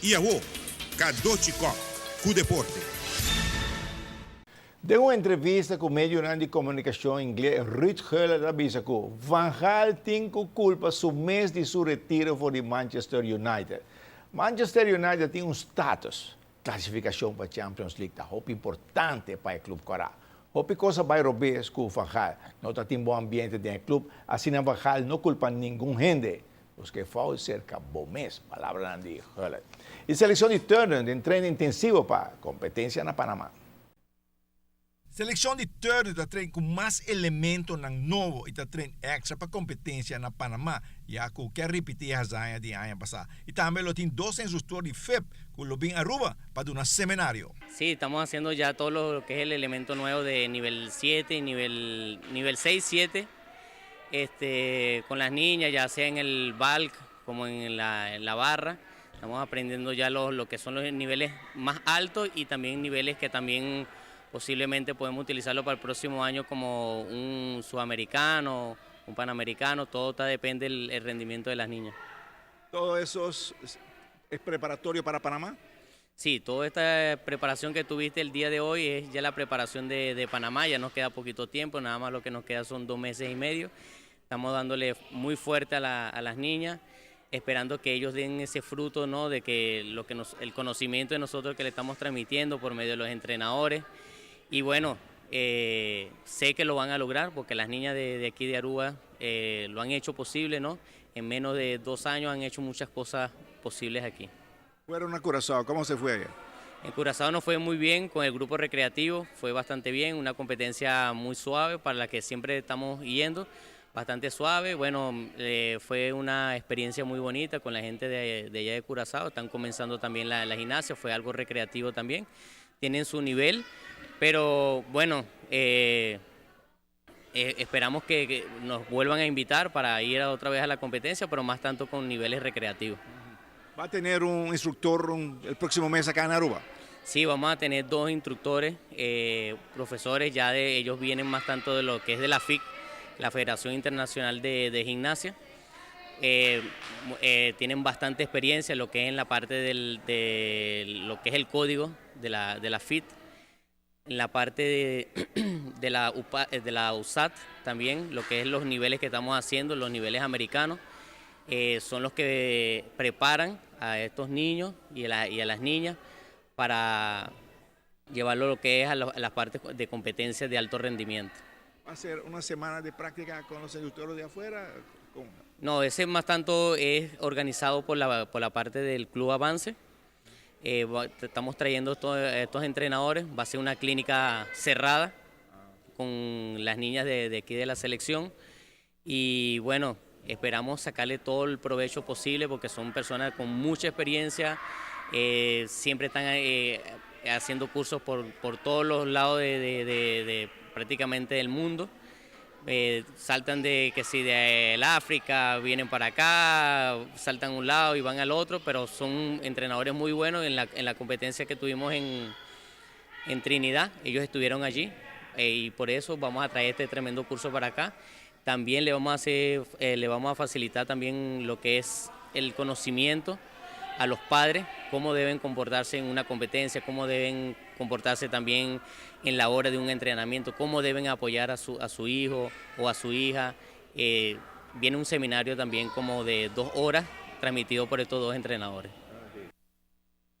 E agora, Cadochicó, com o deporte. De uma entrevista com o meio de comunicação inglês, Rich Heller avisa que Van Gaal tem culpa do mês de seu retiro por Manchester United. Manchester United tem status, classificação para a Champions League, tá importante para o clube corá. Hopi coisa vai rober com o Van Gaal. Não tem bom ambiente dentro do clube, assim Van Gaal não culpa ninguém gente. Os que fazem cerca bom mês, palavra de Heller. E seleção de Turner em treino intensivo para competência na Panamá. Seleção de Turner está treino com mais elementos na novo e está treino extra para competência na Panamá. E a que quer repetir a zanha de ano passado. E também lo tem dos instructores de FEP que lo ven a Aruba para un seminario. Sí, estamos haciendo ya todo lo que es el elemento nuevo de nivel 7 y nivel 6, 7. Con las niñas, ya sea en el bulk como en la barra. Estamos aprendiendo ya lo que son los niveles más altos y también niveles que también posiblemente podemos utilizarlo para el próximo año como un sudamericano, un panamericano, todo depende del rendimiento de las niñas. ¿Todo eso es preparatorio para Panamá? Sí, toda esta preparación que tuviste el día de hoy es ya la preparación de Panamá, ya nos queda poquito tiempo, nada más lo que nos queda son 2 meses y medio. Estamos dándole muy fuerte a las niñas, esperando que ellos den ese fruto, ¿no? De que el conocimiento de nosotros que le estamos transmitiendo por medio de los entrenadores. Y bueno, sé que lo van a lograr porque las niñas de aquí de Aruba lo han hecho posible, ¿no? En menos de 2 años han hecho muchas cosas posibles aquí. Fueron a Curazao, ¿cómo se fue allá? En Curazao nos fue muy bien con el grupo recreativo, fue bastante bien, una competencia muy suave para la que siempre estamos yendo, bastante suave. Bueno, fue una experiencia muy bonita con la gente de allá de Curazao, están comenzando también la gimnasia, fue algo recreativo también, tienen su nivel. Pero bueno, esperamos que nos vuelvan a invitar para ir otra vez a la competencia, pero más tanto con niveles recreativos. ¿Va a tener un instructor el próximo mes acá en Aruba? Sí, vamos a tener 2 instructores, profesores, ellos vienen más tanto de lo que es de la FIC, la Federación Internacional de Gimnasia. Tienen bastante experiencia en lo que es en la parte de lo que es el código de la FIT. En la parte de la USAT también, lo que es los niveles que estamos haciendo, los niveles americanos, son los que preparan a estos niños y a las niñas para llevarlo lo que es a las partes de competencias de alto rendimiento. ¿Va a ser una semana de práctica con los instructores de afuera? ¿Cómo? No, ese más tanto es organizado por la parte del Club Avance. Estamos trayendo estos entrenadores, va a ser una clínica cerrada con las niñas de aquí de la selección y bueno, esperamos sacarle todo el provecho posible porque son personas con mucha experiencia, siempre están haciendo cursos por todos los lados de prácticamente del mundo. Saltan del África, vienen para acá, saltan a un lado y van al otro, pero son entrenadores muy buenos. En la competencia que tuvimos en Trinidad, ellos estuvieron allí y por eso vamos a traer este tremendo curso para acá. También le vamos a facilitar también lo que es el conocimiento a los padres, cómo deben comportarse en una competencia, cómo deben comportarse también en la hora de un entrenamiento, cómo deben apoyar a su hijo o a su hija. Viene un seminario también como de 2 horas transmitido por estos 2 entrenadores.